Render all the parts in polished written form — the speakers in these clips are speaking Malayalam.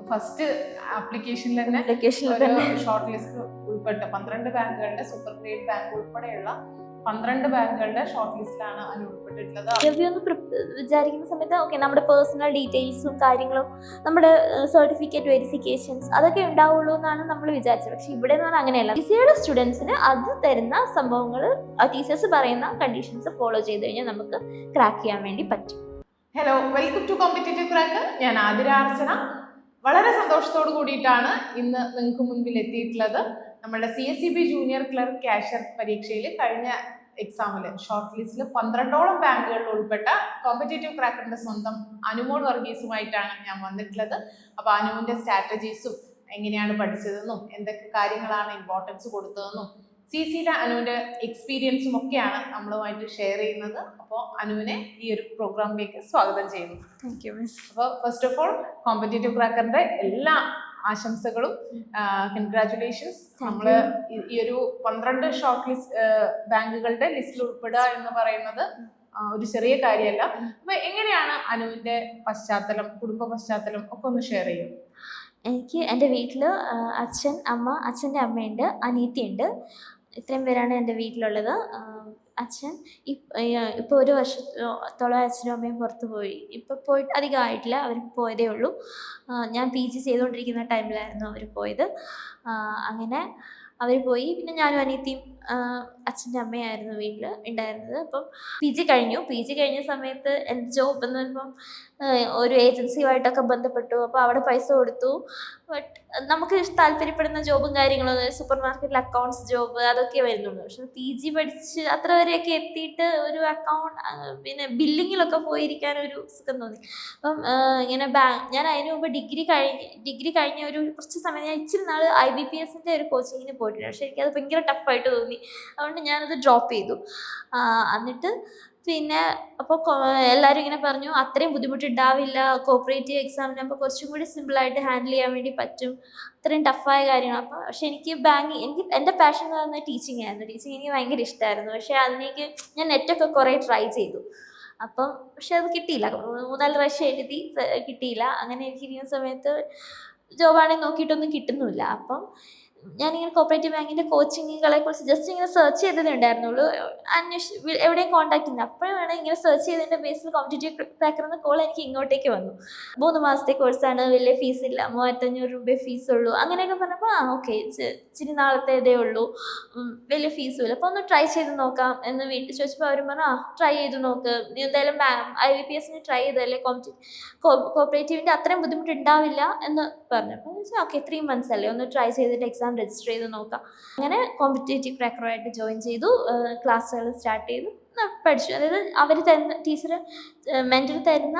ഫസ്റ്റ് ആപ്ലിക്കേഷനിൽ തന്നെ ഷോർട്ട് ലിസ്റ്റ് ഉൾപ്പെട്ട 12 ബാങ്കുകളുടെ സൂപ്പർ ഗ്രേഡ് ബാങ്ക് ഉൾപ്പെടെയുള്ള 12 ബാങ്കുകളുടെ ഷോർട്ട് ലിസ്റ്റിലാണ് അനു ഉൾപ്പെട്ടിട്ടുള്ളത്. വിചാരിക്കുന്ന സമയത്ത് ഓക്കെ നമ്മുടെ പേഴ്സണൽ ഡീറ്റെയിൽസും കാര്യങ്ങളും നമ്മുടെ സർട്ടിഫിക്കറ്റ് വെരിഫിക്കേഷൻസ് അതൊക്കെ ഉണ്ടാവുള്ളൂ എന്നാണ് നമ്മൾ വിചാരിച്ചത്. പക്ഷെ ഇവിടെ എന്ന് പറഞ്ഞാൽ അങ്ങനെയല്ല. സിയുടെ സ്റ്റുഡൻസിന് അത് തരുന്ന സംഭവങ്ങൾ ടീച്ചേഴ്സ് പറയുന്ന കണ്ടീഷൻസ് ഫോളോ ചെയ്ത് കഴിഞ്ഞാൽ നമുക്ക് ക്രാക്ക് ചെയ്യാൻ വേണ്ടി പറ്റും. Hello, welcome to competitive crack. ഞാൻ ആതിര അർച്ചന. വളരെ സന്തോഷത്തോട് കൂടിയിട്ടാണ് ഇന്ന് നിങ്ങൾക്ക് മുൻപിൽ എത്തിയിട്ടുള്ളത്. നമ്മുടെ CSEB ജൂനിയർ ക്ലർക്ക് ക്യാഷ്യർ പരീക്ഷയിൽ കഴിഞ്ഞ എക്സാമിൽ ഷോർട്ട് ലിസ്റ്റിൽ 12ഓളം ബാങ്കുകളിൽ ഉൾപ്പെട്ട കോമ്പറ്റേറ്റീവ് ക്രാക്കറിന്റെ സ്വന്തം അനുമോൾ വർഗീസുമായിട്ടാണ് ഞാൻ വന്നിട്ടുള്ളത്. അപ്പോൾ അനുവിന്റെ സ്ട്രാറ്റജീസും എങ്ങനെയാണ് പഠിച്ചതെന്നും എന്തൊക്കെ കാര്യങ്ങളാണ് ഇമ്പോർട്ടൻസ് കൊടുത്തതെന്നും CCയിലെ അനുവിന്റെ എക്സ്പീരിയൻസും ഒക്കെയാണ് നമ്മളുമായിട്ട് ഷെയർ ചെയ്യുന്നത്. അപ്പോൾ അനുവിനെ ഈ ഒരു പ്രോഗ്രാമിലേക്ക് സ്വാഗതം ചെയ്യുന്നു. Thank you miss. അപ്പോൾ ഫസ്റ്റ് ഓഫ് ഓൾ കോമ്പറ്റേറ്റീവ് ക്രാക്കറിന്റെ എല്ലാ ആശംസകളും, കൺഗ്രാറ്റുലേഷൻസ്. നമ്മൾ ഈ ഒരു 12 ഷോർട്ട് ലിസ്റ്റ് ബാങ്കുകളുടെ ലിസ്റ്റിൽ ഉൾപ്പെടുക എന്ന് പറയുന്നത് ഒരു ചെറിയ കാര്യമല്ല. അപ്പൊ എങ്ങനെയാണ് അനുവിന്റെ പശ്ചാത്തലം, കുടുംബ പശ്ചാത്തലം ഒക്കെ ഒന്ന് ഷെയർ ചെയ്യും? എനിക്ക് എൻ്റെ വീട്ടിൽ അച്ഛൻ, അമ്മ, അച്ഛൻ്റെ അമ്മയുണ്ട്, അനിയത്തിയുണ്ട്. ഇത്രയും പേരാണ് എൻ്റെ വീട്ടിലുള്ളത്. അച്ഛൻ ഇപ്പോൾ ഒരു വർഷത്തോളം അച്ഛനും അമ്മയും പുറത്ത് പോയി. ഇപ്പോൾ പോയിട്ട് അധികം ആയിട്ടില്ല, അവർ പോയതേ ഉള്ളൂ. ഞാൻ PG ചെയ്തുകൊണ്ടിരിക്കുന്ന ടൈമിലായിരുന്നു അവർ പോയത്. അങ്ങനെ അവർ പോയി. പിന്നെ ഞാനും അനിയത്തിയും അച്ഛൻ്റെ അമ്മയായിരുന്നു വീട്ടിൽ ഉണ്ടായിരുന്നത്. അപ്പം PG കഴിഞ്ഞ സമയത്ത് എൻ്റെ ജോബ് എന്ന് പറയുമ്പം ഒരു ഏജൻസിയുമായിട്ടൊക്കെ ബന്ധപ്പെട്ടു. അപ്പോൾ അവിടെ പൈസ കൊടുത്തു. ബട്ട് നമുക്ക് താല്പര്യപ്പെടുന്ന ജോബും കാര്യങ്ങളും സൂപ്പർ മാർക്കറ്റിൽ അക്കൗണ്ട്സ് ജോബ് അതൊക്കെ വരുന്നുള്ളൂ. പക്ഷെ PG പഠിച്ച് അത്ര വരെയൊക്കെ എത്തിയിട്ട് ഒരു പിന്നെ ബില്ലിങ്ങിലൊക്കെ പോയിരിക്കാൻ ഒരു സുഖം തോന്നി. അപ്പം ഇങ്ങനെ ഞാൻ അതിന് മുമ്പ് ഡിഗ്രി കഴിഞ്ഞ ഒരു കുറച്ച് സമയം ഞാൻ ഇച്ചിരി നാൾ IBPSൻ്റെ ഒരു കോച്ചിങ്ങിന് പോയിട്ടുണ്ട്. പക്ഷെ എനിക്കത് ഭയങ്കര ടഫായിട്ട് തോന്നി. അതുകൊണ്ട് ഞാനത് ഡ്രോപ്പ് ചെയ്തു. എന്നിട്ട് പിന്നെ അപ്പോൾ എല്ലാവരും ഇങ്ങനെ പറഞ്ഞു അത്രയും ബുദ്ധിമുട്ടുണ്ടാവില്ല, കോപ്പറേറ്റീവ് എക്സാമിനാകുമ്പോൾ കുറച്ചും കൂടി സിമ്പിളായിട്ട് ഹാൻഡിൽ ചെയ്യാൻ വേണ്ടി പറ്റും, അത്രയും ടഫായ കാര്യമാണ്. അപ്പോൾ പക്ഷേ എനിക്ക് എൻ്റെ പാഷൻ എന്ന് പറയുന്നത് ടീച്ചിങ് ആയിരുന്നു. ടീച്ചിങ് എനിക്ക് ഭയങ്കര ഇഷ്ടമായിരുന്നു. പക്ഷേ അതിലേക്ക് ഞാൻ നെറ്റൊക്കെ കുറേ ട്രൈ ചെയ്തു. അപ്പം പക്ഷെ അത് കിട്ടിയില്ല. 3-4 പ്രാവശ്യം എഴുതി, കിട്ടിയില്ല. അങ്ങനെ ഇരിക്കുന്ന സമയത്ത് ജോബാണെങ്കിൽ നോക്കിയിട്ടൊന്നും കിട്ടുന്നില്ല. അപ്പം ഞാനിങ്ങനെ കോപ്പറേറ്റീവ് ബാങ്കിൻ്റെ കോച്ചിങ്ങുകളെ കുറിച്ച് ജസ്റ്റ് ഇങ്ങനെ സെർച്ച് ചെയ്തതേ ഉണ്ടായിരുന്നുള്ളൂ. എവിടെയും കോൺടാക്ട് ഇല്ല. അപ്പോഴാണ് ഇങ്ങനെ സെർച്ച് ചെയ്തതിൻ്റെ ബേസിൽ കോമ്പറ്റേറ്റീവ് ക്രാക്കറിന് കോൾ എനിക്ക് ഇങ്ങോട്ടേക്ക് വന്നു. 3 മാസത്തെ കോഴ്സാണ്, വലിയ ഫീസില്ല, 3500 രൂപ ഫീസുള്ളൂ. അങ്ങനെയൊക്കെ പറഞ്ഞപ്പോൾ ഓക്കെ, ഇച്ചിരി നാളത്തേതേ ഉള്ളൂ, വലിയ ഫീസുമില്ല, അപ്പോൾ ഒന്ന് ട്രൈ ചെയ്ത് നോക്കാം എന്ന് വീട്ടിൽ ചോദിച്ചപ്പോൾ അവർ പറഞ്ഞു ട്രൈ ചെയ്ത് നോക്ക്, നീ എന്തായാലും IBPSന് ട്രൈ ചെയ്തല്ലേ, കോപ്പറേറ്റീവിൻ്റെ അത്രയും ബുദ്ധിമുട്ടുണ്ടാവില്ല എന്ന് പറഞ്ഞു. അപ്പോൾ ഓക്കെ 3 months അല്ലേ, ഒന്ന് ട്രൈ ചെയ്തിട്ട് എക്സാം രജിസ്റ്റർ ചെയ്ത് നോക്കാം. അങ്ങനെ കോമ്പറ്റേറ്റീവ് ക്രാക്കറുമായിട്ട് ജോയിൻ ചെയ്തു. ക്ലാസ്സുകൾ സ്റ്റാർട്ട് ചെയ്തു, പഠിച്ചു. അതായത് അവർ തരുന്ന ടീച്ചർ മെൻറ്റർ തരുന്ന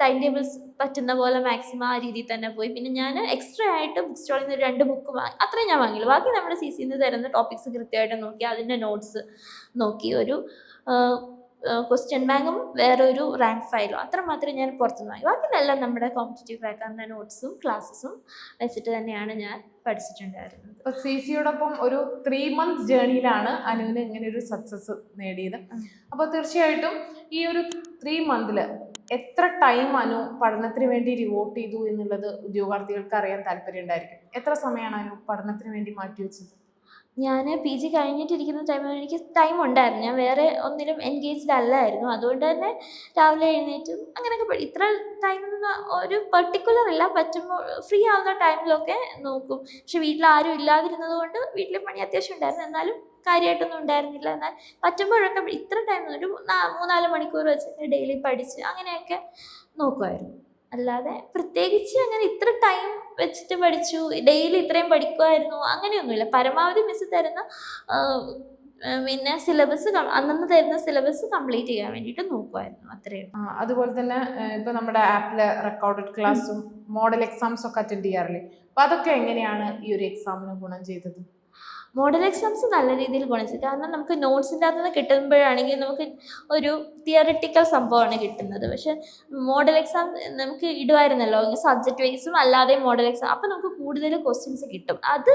ടൈം ടേബിൾസ് പറ്റുന്ന പോലെ മാക്സിമം ആ രീതിയിൽ തന്നെ പോയി. പിന്നെ ഞാൻ എക്സ്ട്രാ ആയിട്ട് ബുക്ക് സ്റ്റോളിൽ നിന്ന് 2 ബുക്ക് അത്രയും ഞാൻ വാങ്ങിയില്ല. ബാക്കി നമ്മുടെ CCന്ന് തരുന്ന ടോപ്പിക്സ് കൃത്യമായിട്ട് നോക്കി അതിൻ്റെ നോട്ട്സ് നോക്കി ഒരു ക്വസ്റ്റ്യൻ ബാങ്കും വേറൊരു റാങ്ക് ഫയലും അത്ര മാത്രമേ ഞാൻ പുറത്തുനിന്ന് വാങ്ങി. ബാക്കിയെല്ലാം നമ്മുടെ കോമ്പറ്റേറ്റീവ് ക്രാക്കറിൻ്റെ നോട്ട്സും ക്ലാസ്സസും വെച്ചിട്ട് തന്നെയാണ് ഞാൻ പഠിച്ചിട്ടുണ്ടായിരുന്നത്. അപ്പോൾ CCയോടൊപ്പം ഒരു 3 months ജേണിയിലാണ് അനുവിന് ഇങ്ങനെ ഒരു സക്സസ് നേടിയത്. അപ്പോൾ തീർച്ചയായിട്ടും ഈ ഒരു 3 months എത്ര ടൈം അനു പഠനത്തിന് വേണ്ടി ഡിവോട്ട് ചെയ്തു എന്നുള്ളത് ഉദ്യോഗാർത്ഥികൾക്ക് അറിയാൻ താല്പര്യം ഉണ്ടായിരിക്കും. എത്ര സമയമാണ് അനു പഠനത്തിന് വേണ്ടി മാറ്റിവെച്ചത്? ഞാൻ PG കഴിഞ്ഞിട്ടിരിക്കുന്ന ടൈമിൽ എനിക്ക് ടൈം ഉണ്ടായിരുന്നു. ഞാൻ വേറെ ഒന്നിലും എൻഗേജ്ഡ് അല്ലായിരുന്നു. അതുകൊണ്ട് തന്നെ രാവിലെ എഴുന്നേറ്റും അങ്ങനെയൊക്കെ ഇത്ര ടൈമൊന്നും ഒരു പെർട്ടിക്കുലർ ഇല്ല, പറ്റുമ്പോൾ ഫ്രീ ആവുന്ന ടൈമിലൊക്കെ നോക്കും. പക്ഷെ വീട്ടിൽ ആരും ഇല്ലാതിരുന്നത് കൊണ്ട് വീട്ടിലെ പണി അത്യാവശ്യം ഉണ്ടായിരുന്നു, എന്നാലും കാര്യമായിട്ടൊന്നും ഉണ്ടായിരുന്നില്ല. എന്നാൽ പറ്റുമ്പോഴൊക്കെ ഇത്ര ടൈം ഒരു 3-4 മണിക്കൂർ വെച്ചിട്ട് ഡെയിലി പഠിച്ച് അങ്ങനെയൊക്കെ നോക്കുമായിരുന്നു. അല്ലാതെ പ്രത്യേകിച്ച് അങ്ങനെ ഇത്ര ടൈം വെച്ചിട്ട് പഠിച്ചു, ഡെയിലി ഇത്രയും പഠിക്കുമായിരുന്നു അങ്ങനെയൊന്നുമില്ല. പരമാവധി മിസ് തരുന്ന പിന്നെ സിലബസ് അന്നന്ന് തരുന്ന സിലബസ് കംപ്ലീറ്റ് ചെയ്യാൻ വേണ്ടിയിട്ട് നോക്കുമായിരുന്നു, അത്രയും. അതുപോലെ തന്നെ ഇപ്പൊ നമ്മുടെ ആപ്പില് റെക്കോർഡഡ് ക്ലാസ്സും മോഡൽ എക്സാംസ് ഒക്കെ അറ്റൻഡ് ചെയ്യാറില്ലേ? അപ്പൊ അതൊക്കെ എങ്ങനെയാണ് ഈ ഒരു എക്സാമിന് ഗുണം ചെയ്തത്? മോഡൽ എക്സാംസ് നല്ല രീതിയിൽ ഗുണം ചെയ്തു. കാരണം നമുക്ക് നോട്ട്സിൻ്റെ അകത്ത് നിന്ന് കിട്ടുമ്പോഴാണെങ്കിൽ നമുക്ക് ഒരു തിയറിറ്റിക്കൽ സംഭവമാണ് കിട്ടുന്നത്. പക്ഷെ മോഡൽ എക്സാം നമുക്ക് ഇടുമായിരുന്നല്ലോ സബ്ജക്റ്റ് വൈസും അല്ലാതെ മോഡൽ എക്സാം. അപ്പോൾ നമുക്ക് കൂടുതൽ ക്വസ്റ്റ്യൻസ് കിട്ടും. അത്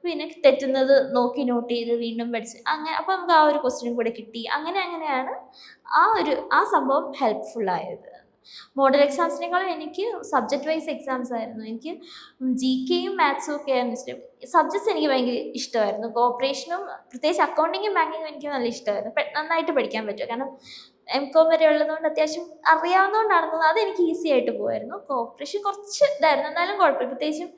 പിന്നെ തെറ്റുന്നത് നോക്കി നോട്ട് ചെയ്ത് വീണ്ടും പഠിച്ച് അങ്ങനെ അപ്പോൾ നമുക്ക് ആ ഒരു ക്വസ്റ്റ്യൻ കൂടെ കിട്ടി. അങ്ങനെയാണ് ആ സംഭവം ഹെൽപ്ഫുള്ളായത്. മോഡൽ എക്സാംസിനേക്കാളും എനിക്ക് സബ്ജക്റ്റ് വൈസ് എക്സാംസ് ആയിരുന്നു. എനിക്ക് GKയും മാത്സും ഒക്കെ ആയിരുന്നു ഇഷ്ടം. സബ്ജക്ട്സ് എനിക്ക് ഭയങ്കര ഇഷ്ടമായിരുന്നു. കോപ്പറേഷനും പ്രത്യേകിച്ച് അക്കൗണ്ടിങ്ങും ബാങ്കിങ്ങും എനിക്ക് നല്ല ഇഷ്ടമായിരുന്നു. നന്നായിട്ട് പഠിക്കാൻ പറ്റും. കാരണം MCOM വരെ ഉള്ളതുകൊണ്ട് അത്യാവശ്യം അറിയാവുന്നതുകൊണ്ടാണെന്ന് അതെനിക്ക് ഈസി ആയിട്ട് പോകുമായിരുന്നു. കോപ്പറേഷൻ കുറച്ച് ഇതായിരുന്നു, എന്നാലും കുഴപ്പമില്ല. പ്രത്യേകിച്ചും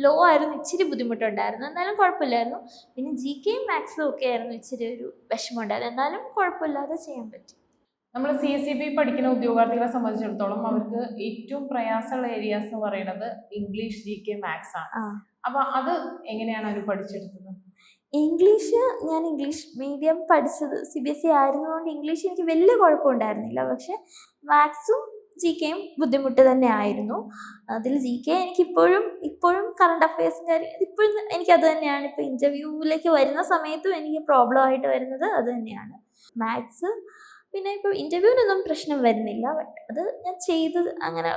ലോ ആയിരുന്നു, ഇച്ചിരി ബുദ്ധിമുട്ടുണ്ടായിരുന്നു, എന്നാലും കുഴപ്പമില്ലായിരുന്നു. പിന്നെ GKയും മാത്സും ഒക്കെ ആയിരുന്നു ഇച്ചിരി ഒരു വിഷമമുണ്ടായിരുന്നു, എന്നാലും കുഴപ്പമില്ലാതെ ചെയ്യാൻ പറ്റി. നമ്മൾ CSEB പഠിക്കുന്ന ഉദ്യോഗാർത്ഥികളെ സംബന്ധിച്ചിടത്തോളം അവർക്ക് ഏറ്റവും പ്രയാസമുള്ള ഏരിയാസ് എന്ന് പറയുന്നത് ഇംഗ്ലീഷ്, GK, മാത്സ് ആണ്. അപ്പൊ അത് എങ്ങനെയാണ് അവർ പഠിച്ചെടുത്തത്? ഇംഗ്ലീഷ് ഞാൻ ഇംഗ്ലീഷ് മീഡിയം പഠിച്ചത് CBSE ആയിരുന്നതുകൊണ്ട് ഇംഗ്ലീഷ് എനിക്ക് വലിയ കുഴപ്പമുണ്ടായിരുന്നില്ല. പക്ഷെ മാത്സും GKയും ബുദ്ധിമുട്ട് തന്നെ ആയിരുന്നു. അതിൽ GK എനിക്ക് ഇപ്പോഴും കറണ്ട് അഫയേഴ്സും കാര്യം ഇപ്പോഴും എനിക്കത് തന്നെയാണ്. ഇപ്പോൾ ഇൻ്റർവ്യൂവിലേക്ക് വരുന്ന സമയത്തും എനിക്ക് പ്രോബ്ലം ആയിട്ട് വരുന്നത് അത് തന്നെയാണ്. മാത്സ് പിന്നെ ഇപ്പോൾ ഇൻ്റർവ്യൂവിനൊന്നും പ്രശ്നം വരുന്നില്ല. ബട്ട് അത് ഞാൻ ചെയ്തത് അങ്ങനെ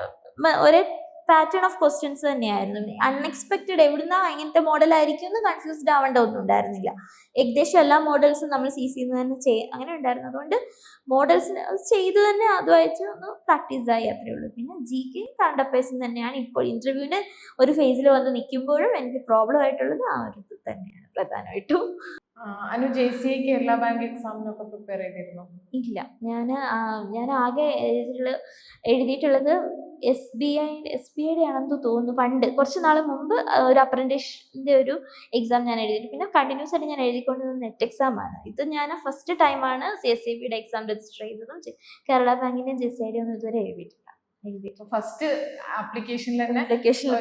ഒരേ പാറ്റേൺ ഓഫ് ക്വസ്റ്റ്യൻസ് തന്നെയായിരുന്നു. അൺഎക്സ്പെക്റ്റഡ് എവിടുന്നാ ഇങ്ങനത്തെ മോഡലായിരിക്കും എന്ന് കൺഫ്യൂസ്ഡ് ആവേണ്ട ഒന്നും ഉണ്ടായിരുന്നില്ല. ഏകദേശം എല്ലാ മോഡൽസും നമ്മൾ CC തന്നെ അങ്ങനെ ഉണ്ടായിരുന്നു. അതുകൊണ്ട് മോഡൽസിന് അത് ചെയ്ത് തന്നെ അതുമായിട്ട് ഒന്ന് പ്രാക്ടീസായി, അത്രയേ ഉള്ളൂ. പിന്നെ GK കറണ്ട് അഫയേഴ്സും തന്നെയാണ് ഇപ്പോൾ ഇൻ്റർവ്യൂവിൻ്റെ ഒരു ഫേസിൽ വന്ന് നിൽക്കുമ്പോഴും എനിക്ക് പ്രോബ്ലം ആയിട്ടുള്ളത് ആ ഒരു ഇത് തന്നെയാണ് പ്രധാനമായിട്ടും. അനു JCI കേരള ബാങ്ക് എക്സാമിനൊക്കെ പ്രിപ്പയർ ചെയ്തിരുന്നു? ഇല്ല, ഞാൻ ആകെ എഴുതിയിട്ടുള്ളത് SBIയുടെ ആണെന്ന് തോന്നുന്നു. പണ്ട് കുറച്ച് നാൾ മുമ്പ് ഒരു അപ്രന്റീഷിൻ്റെ ഒരു എക്സാം ഞാൻ എഴുതിയിട്ട് പിന്നെ കണ്ടിന്യൂസ് ആയിട്ട് ഞാൻ എഴുതിക്കൊണ്ടിരുന്നത് നെറ്റ് എക്സാമാണ്. ഇത് ഞാൻ ഫസ്റ്റ് ടൈമാണ് CSEBയുടെ എക്സാം രജിസ്റ്റർ ചെയ്തതും. കേരള ബാങ്കിൻ്റെയും JCIയുടെയും ഒന്നും ഇതുവരെ എഴുതിയിട്ടില്ല. ഫസ്റ്റ് ആപ്ലിക്കേഷനിൽ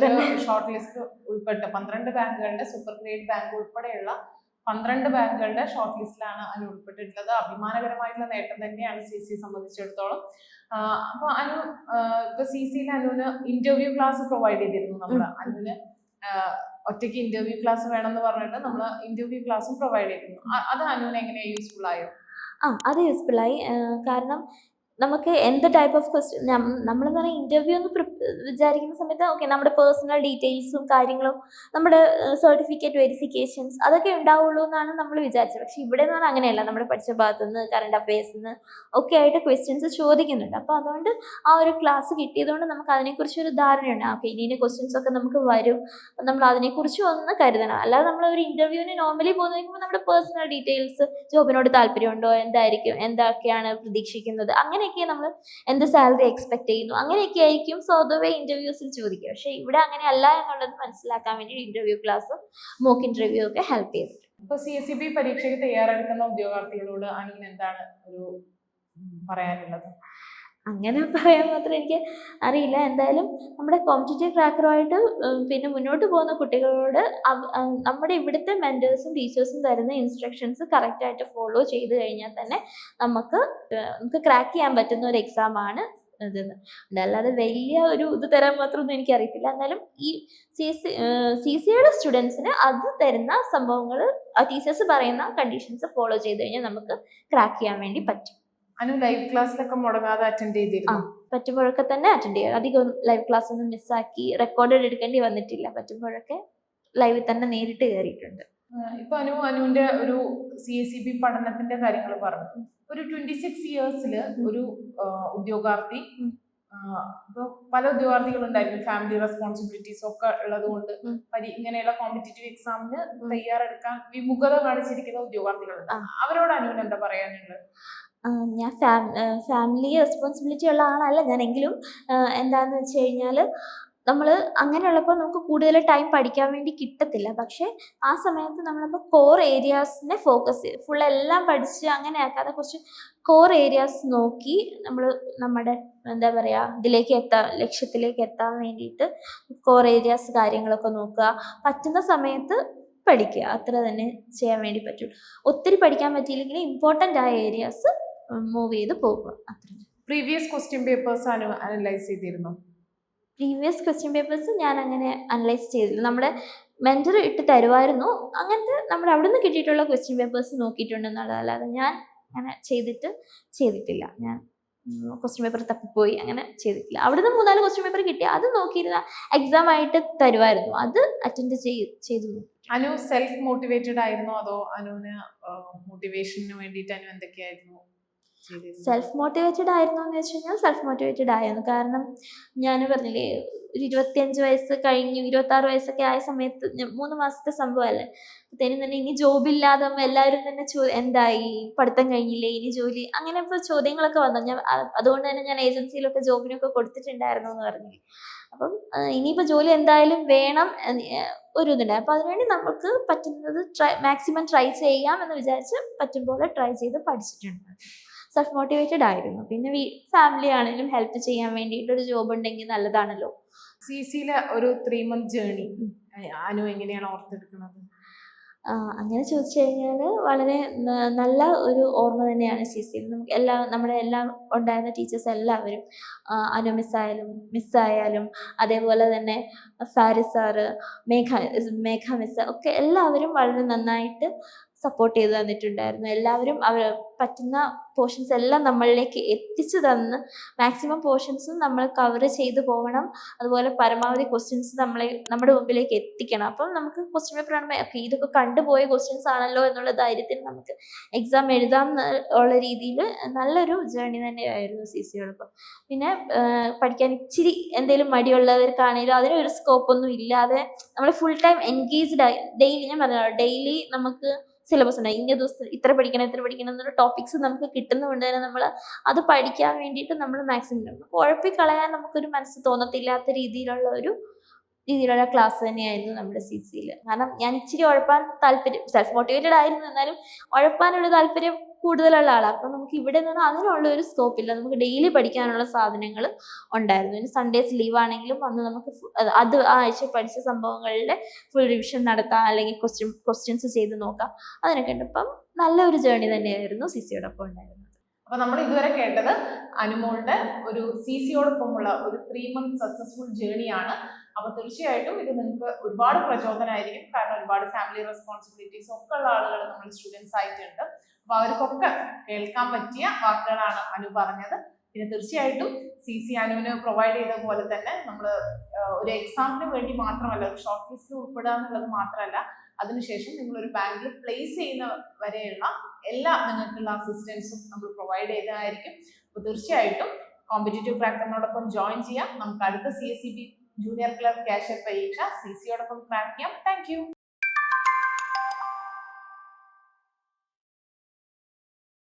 തന്നെ ഷോർട്ട് ലിസ്റ്റ് ഉൾപ്പെട്ട 12 ബാങ്കുകളുടെ സൂപ്പർ ഗ്രേഡ് ബാങ്ക് ഉൾപ്പെടെയുള്ള 12 ബാങ്കുകളുടെ ഷോർട്ട് ലിസ്റ്റിലാണ് അനു ഉൾപ്പെട്ടിട്ടുള്ളത്. അഭിമാനകരമായിട്ടുള്ള നേട്ടം തന്നെയാണ് CC സംബന്ധിച്ചിടത്തോളം. അപ്പൊ അനു ഇപ്പൊ CCയിൽ അനുവിന് ഇന്റർവ്യൂ ക്ലാസ് പ്രൊവൈഡ് ചെയ്തിരുന്നു. നമ്മൾ അനുവിന് ഒറ്റയ്ക്ക് ഇന്റർവ്യൂ ക്ലാസ് വേണമെന്ന് പറഞ്ഞിട്ട് നമ്മൾ ഇന്റർവ്യൂ ക്ലാസ്സും പ്രൊവൈഡ് ചെയ്തിരുന്നു. അത് അനുവിന് എങ്ങനെ യൂസ്ഫുൾ ആയോ? അത് യൂസ്ഫുള്ളായി. കാരണം നമുക്ക് എന്ത് ടൈപ്പ് ഓഫ് ക്വസ്റ്റ്യൻ നമ്മളെന്ന് പറഞ്ഞാൽ ഇൻ്റർവ്യൂ എന്ന് വിചാരിക്കുന്ന സമയത്ത് ഓക്കെ നമ്മുടെ പേഴ്സണൽ ഡീറ്റെയിൽസും കാര്യങ്ങളും നമ്മുടെ സർട്ടിഫിക്കറ്റ് വെരിഫിക്കേഷൻസ് അതൊക്കെ ഉണ്ടാവുള്ളൂ എന്നാണ് നമ്മൾ വിചാരിച്ചത്. പക്ഷെ ഇവിടെ എന്ന് പറഞ്ഞാൽ അങ്ങനെയല്ല. നമ്മുടെ പഠിച്ച ഭാഗത്തു നിന്ന് കറണ്ട് അഫയേഴ്സിൽ നിന്ന് ഒക്കെ ആയിട്ട് ക്വസ്റ്റ്യൻസ് ചോദിക്കുന്നുണ്ട്. അപ്പോൾ അതുകൊണ്ട് ആ ഒരു ക്ലാസ് കിട്ടിയതുകൊണ്ട് നമുക്ക് അതിനെക്കുറിച്ചൊരു ധാരണയുണ്ട്. ഓക്കെ ഇനി ക്വസ്റ്റ്യൻസ് ഒക്കെ നമുക്ക് വരും, നമ്മൾ അതിനെക്കുറിച്ച് ഒന്ന് കരുതണം. അല്ലാതെ നമ്മൾ ഒരു ഇൻ്റർവ്യൂവിന് നോർമലി പോകുന്ന നോക്കുമ്പോൾ നമ്മുടെ പേഴ്സണൽ ഡീറ്റെയിൽസ്, ജോബിനോട് താല്പര്യമുണ്ടോ, എന്തൊക്കെയാണ് പ്രതീക്ഷിക്കുന്നത്, അങ്ങനെയൊക്കെ നമ്മൾ എന്ത് സാലറി എക്സ്പെക്ട് ചെയ്യുന്നു, അങ്ങനെയൊക്കെ ആയിരിക്കും സ്വതവേ ഇന്റർവ്യൂസിൽ ചോദിക്കുക. പക്ഷെ ഇവിടെ അങ്ങനെ അല്ല എന്നുള്ളത് മനസ്സിലാക്കാൻ വേണ്ടി ഇന്റർവ്യൂ ക്ലാസ്സും മോക്ക് ഇന്റർവ്യൂ ഒക്കെ ഹെൽപ്പ് ചെയ്തിട്ടുണ്ട്. ഇപ്പൊ CSEB പരീക്ഷയ്ക്ക് തയ്യാറെടുക്കുന്ന ഉദ്യോഗാർത്ഥികളോട് അനുവിന് എന്താണ് ഒരു പറയാനുള്ളത്? അങ്ങനെ പറയാൻ മാത്രം എനിക്ക് അറിയില്ല. എന്തായാലും നമ്മുടെ കോമ്പറ്റേറ്റീവ് ട്രാക്കറുമായിട്ട് പിന്നെ മുന്നോട്ട് പോകുന്ന കുട്ടികളോട് നമ്മുടെ ഇവിടുത്തെ മെൻറ്റേഴ്സും ടീച്ചേഴ്സും തരുന്ന ഇൻസ്ട്രക്ഷൻസ് കറക്റ്റായിട്ട് ഫോളോ ചെയ്ത് കഴിഞ്ഞാൽ തന്നെ നമുക്ക് ക്രാക്ക് ചെയ്യാൻ പറ്റുന്ന ഒരു എക്സാമാണ് ഇതെന്ന്. അല്ലാതെ വലിയ ഒരു ഇത് തരാൻ മാത്രമൊന്നും എനിക്കറിയത്തില്ല. എന്നാലും ഈ CCയുടെ സ്റ്റുഡൻസിന് അത് തരുന്ന സംഭവങ്ങൾ ആ ടീച്ചേഴ്സ് പറയുന്ന കണ്ടീഷൻസ് ഫോളോ ചെയ്ത് കഴിഞ്ഞാൽ നമുക്ക് ക്രാക്ക് ചെയ്യാൻ വേണ്ടി പറ്റും. അനു ലൈവ് ക്ലാസ്സിലൊക്കെ മുടങ്ങാതെ അറ്റൻഡ് ചെയ്തിരുന്നു? പറ്റുമ്പോഴൊക്കെ തന്നെ അറ്റൻഡ് ചെയ്യും. അധികം ലൈവ് ക്ലാസ് ഒന്നും മിസ്സാക്കി റെക്കോർഡഡ് എടുക്കേണ്ടി വന്നിട്ടില്ല. പറ്റുമ്പോഴൊക്കെ ലൈവിൽ തന്നെ നേരിട്ട് കയറിയിട്ടുണ്ട്. ഇപ്പൊ അനുവിന്റെ ഒരു CSEB പഠനത്തിന്റെ കാര്യങ്ങൾ പറഞ്ഞു. ഒരു 26 ഇയേഴ്സിൽ ഒരു ഉദ്യോഗാർത്ഥി, ഇപ്പൊ പല ഉദ്യോഗാർത്ഥികളുണ്ടായിരിക്കും ഫാമിലി റെസ്പോൺസിബിലിറ്റീസ് ഒക്കെ ഉള്ളത് കൊണ്ട് ഇങ്ങനെയുള്ള കോമ്പറ്റേറ്റീവ് എക്സാമിന് തയ്യാറെടുക്കാൻ വിമുഖത കാണിച്ചിരിക്കുന്ന ഉദ്യോഗാർത്ഥികളുണ്ട്. അവരോട് അനുവിന് എന്താ പറയാനുള്ളത്? ഞാൻ ഫാമിലി റെസ്പോൺസിബിലിറ്റി ഉള്ള ആളല്ല ഞാനെങ്കിലും എന്താണെന്ന് വെച്ച് കഴിഞ്ഞാൽ നമ്മൾ അങ്ങനെയുള്ളപ്പോൾ നമുക്ക് കൂടുതൽ ടൈം പഠിക്കാൻ വേണ്ടി കിട്ടത്തില്ല. പക്ഷേ ആ സമയത്ത് നമ്മളിപ്പോൾ കോർ ഏരിയാസിനെ ഫോക്കസ് ചെയ്ത് ഫുൾ എല്ലാം പഠിച്ച് അങ്ങനെ ആക്കാതെ കുറച്ച് കോർ ഏരിയാസ് നോക്കി നമ്മൾ നമ്മുടെ എന്താ പറയുക ലക്ഷ്യത്തിലേക്ക് എത്താൻ വേണ്ടിയിട്ട് കോർ ഏരിയാസ് കാര്യങ്ങളൊക്കെ നോക്കുക. പറ്റുന്ന സമയത്ത് പഠിക്കുക, അത്ര തന്നെ ചെയ്യാൻ വേണ്ടി പറ്റും. ഒത്തിരി പഠിക്കാൻ പറ്റിയില്ലെങ്കിൽ ഇമ്പോർട്ടൻ്റ് ആയ ഏരിയാസ് മൂവ് ചെയ്ത് പോകുക, അത്ര. പ്രീവിയസ് ക്വസ്റ്റ്യൻ പേപ്പേഴ്സ് അനലൈസ് ചെയ്തിരുന്നു? പ്രീവിയസ് ക്വസ്റ്റ്യൻ പേപ്പേഴ്സ് ഞാൻ അങ്ങനെ അനലൈസ് ചെയ്തില്ല. നമ്മുടെ മെൻറ്റർ ഇട്ട് തരുമായിരുന്നു. അങ്ങനത്തെ നമ്മുടെ അവിടെ നിന്ന് കിട്ടിയിട്ടുള്ള ക്വസ്റ്റ്യൻ പേപ്പേഴ്സ് നോക്കിയിട്ടുണ്ടെന്നുള്ളതല്ലാതെ ഞാൻ അങ്ങനെ ചെയ്തിട്ടില്ല. ഞാൻ ക്വസ്റ്റ്യൻ പേപ്പർ തപ്പിപ്പോയി അങ്ങനെ ചെയ്തിട്ടില്ല. അവിടുന്ന് 3-4 ക്വസ്റ്റ്യൻ പേപ്പർ കിട്ടി, അത് നോക്കിയിരുന്ന എക്സാം ആയിട്ട് തരുമായിരുന്നു, അത് അറ്റൻഡ് ചെയ്തു. അനു സെൽഫ് മോട്ടിവേറ്റഡ് ആയിരുന്നോ അതോ അനുവിന് മോട്ടിവേഷന് വേണ്ടിയിട്ട് അനു എന്തൊക്കെയായിരുന്നു? ചെയ്തിരുന്നത്? സെൽഫ് മോട്ടിവേറ്റഡ് ആയിരുന്നു എന്ന് വെച്ച് കഴിഞ്ഞാൽ സെൽഫ് മോട്ടിവേറ്റഡ് ആയിരുന്നു. കാരണം ഞാൻ പറഞ്ഞില്ലേ, ഒരു 25 വയസ്സ് കഴിഞ്ഞു 26 വയസ്സൊക്കെ ആയ സമയത്ത് 3 മാസത്തെ സംഭവമല്ലേ. അപ്പത്തേനും തന്നെ ഇനി ജോബില്ലാതെ എല്ലാവരും തന്നെ എന്തായി, പഠിത്തം കഴിഞ്ഞില്ലേ, ഇനി ജോലി, അങ്ങനെ ഇപ്പോൾ ചോദ്യങ്ങളൊക്കെ വന്നു. ഞാൻ അതുകൊണ്ട് തന്നെ ഞാൻ ഏജൻസിയിലൊക്കെ ജോബിനൊക്കെ കൊടുത്തിട്ടുണ്ടായിരുന്നു എന്ന് പറഞ്ഞില്ലേ. അപ്പം ഇനിയിപ്പോൾ ജോലി എന്തായാലും വേണം ഒരു ഇതുണ്ട്. അപ്പോൾ അതിനുവേണ്ടി നമുക്ക് പറ്റുന്നത് മാക്സിമം ട്രൈ ചെയ്യാം എന്ന് വിചാരിച്ച് പറ്റും പോലെ ട്രൈ ചെയ്ത് പഠിച്ചിട്ടുണ്ട്. സെൽഫ് മോട്ടിവേറ്റഡ് ആയിരുന്നു. പിന്നെ ഫാമിലി ആണെങ്കിലും ഹെൽപ്പ് ചെയ്യാൻ വേണ്ടിയിട്ട് ഒരു ജോബ് ഉണ്ടെങ്കിൽ നല്ലതാണല്ലോ. CCയിലെ ഒരു 3 month ജേർണി അനു എങ്ങനെയാണ് ഓർത്തെടുക്കുന്നത്? അങ്ങനെ ചോദിച്ചു കഴിഞ്ഞാൽ വളരെ നല്ല ഒരു ഓർമ്മ തന്നെയാണ് CCയിൽ. നമുക്ക് നമ്മുടെ എല്ലാം ഉണ്ടായിരുന്ന ടീച്ചേഴ്സ് എല്ലാവരും, അനു മിസ്സായാലും അതേപോലെ തന്നെ ഫാരിസ് സാറ്, മേഘ മിസ്സ് ഒക്കെ എല്ലാവരും വളരെ നന്നായിട്ട് സപ്പോർട്ട് ചെയ്ത് തന്നിട്ടുണ്ടായിരുന്നു. എല്ലാവരും അവർ പറ്റുന്ന പോർഷൻസ് എല്ലാം നമ്മളിലേക്ക് എത്തിച്ചു തന്ന് മാക്സിമം പോർഷൻസും നമ്മൾ കവർ ചെയ്ത് പോകണം. അതുപോലെ പരമാവധി ക്വസ്റ്റ്യൻസ് നമ്മുടെ മുമ്പിലേക്ക് എത്തിക്കണം. അപ്പം നമുക്ക് ക്വസ്റ്റ്യൻ പേപ്പർ കാണുമ്പോൾ ഓക്കെ ഇതൊക്കെ കണ്ടുപോയ ക്വസ്റ്റ്യൻസ് ആണല്ലോ എന്നുള്ള ധൈര്യത്തിൽ നമുക്ക് എക്സാം എഴുതാം ഉള്ള രീതിയിൽ നല്ലൊരു ജേർണി തന്നെയായിരുന്നു CCയോടൊപ്പം. പിന്നെ പഠിക്കാൻ ഇച്ചിരി എന്തെങ്കിലും മടിയുള്ളവർക്കാണെങ്കിലും അതിനൊരു സ്കോപ്പൊന്നും ഇല്ലാതെ നമ്മൾ ഫുൾ ടൈം എൻഗേജ്ഡ് ആയി ഡെയിലി, ഞാൻ പറഞ്ഞല്ലോ ഡെയിലി നമുക്ക് സിലബസ് ഉണ്ട്. ഇന്ന ദിവസത്തിൽ ഇത്ര പഠിക്കണം എന്നുള്ള ടോപ്പിക്സ് നമുക്ക് കിട്ടുന്നതുകൊണ്ട് തന്നെ നമ്മൾ അത് പഠിക്കാൻ വേണ്ടിയിട്ട് നമ്മൾ മാക്സിമം കുഴപ്പിക്കളയാൻ നമുക്കൊരു മനസ്സ് തോന്നത്തില്ലാത്ത രീതിയിലുള്ള ക്ലാസ് തന്നെയായിരുന്നു നമ്മുടെ CCയിൽ. കാരണം ഞാൻ ഇച്ചിരി ഉഴപ്പാൻ സെൽഫ് മോട്ടിവേറ്റഡ് ആയിരുന്നു, എന്നാലും ഉഴപ്പാനുള്ള താല്പര്യം കൂടുതലുള്ള ആളാണ്. അപ്പം നമുക്ക് ഇവിടെ നിന്ന് അതിനുള്ള ഒരു സ്കോപ്പില്ല. നമുക്ക് ഡെയിലി പഠിക്കാനുള്ള സാധനങ്ങൾ ഉണ്ടായിരുന്നു. ഇനി സൺഡേസ് ലീവ് ആണെങ്കിലും അന്ന് നമുക്ക് അത് ആ ആഴ്ച പഠിച്ച സംഭവങ്ങളുടെ ഫുൾ റിവിഷൻ നടത്താം, അല്ലെങ്കിൽ ക്വസ്റ്റ്യൻസ് ചെയ്ത് നോക്കാം, അതിനൊക്കെ ഉണ്ട്. അപ്പം നല്ലൊരു ജേർണി തന്നെയായിരുന്നു CCയോടൊപ്പം ഉണ്ടായിരുന്നത്. അപ്പൊ നമ്മൾ ഇതുവരെ കേട്ടത് അനുമോളുടെ ഒരു CCയോടൊപ്പമുള്ള ഒരു 3 month സക്സസ്ഫുൾ ജേർണിയാണ്. അപ്പൊ തീർച്ചയായിട്ടും ഇത് നിങ്ങൾക്ക് ഒരുപാട് പ്രചോദനമായിരിക്കും. കാരണം ഒരുപാട് ഫാമിലി റെസ്പോൺസിബിലിറ്റീസ് ഒക്കെ ഉള്ള ആളുകൾ നമ്മൾ സ്റ്റുഡൻസ് ആയിട്ടുണ്ട്. അപ്പൊ അവർക്കൊക്കെ കേൾക്കാൻ പറ്റിയ വാക്കുകളാണ് അനു പറഞ്ഞത്. പിന്നെ തീർച്ചയായിട്ടും CC അനുവിന് പ്രൊവൈഡ് ചെയ്ത പോലെ തന്നെ നമ്മൾ ഒരു എക്സാമിന് വേണ്ടി മാത്രമല്ല, ഒരു ഷോർട്ട് ലിസ്റ്റിൽ ഉൾപ്പെടുക എന്നുള്ളത് മാത്രമല്ല, അതിനുശേഷം നിങ്ങൾ ഒരു ബാങ്കിൽ പ്ലേസ് ചെയ്യുന്ന വരെയുള്ള എല്ലാ നിങ്ങൾക്കുള്ള അസിസ്റ്റൻസും നമ്മൾ പ്രൊവൈഡ് ചെയ്തതായിരിക്കും. അപ്പോൾ തീർച്ചയായിട്ടും കോമ്പറ്റേറ്റീവ് ക്രാക്കറിനോടൊപ്പം ജോയിൻ ചെയ്യാം. നമുക്ക് അടുത്ത CSEB ജൂനിയർ ക്ലർക്ക് കാഷ്യർ പരീക്ഷ CCയോടൊപ്പം ക്രാക്ക് ചെയ്യാം. Thank you.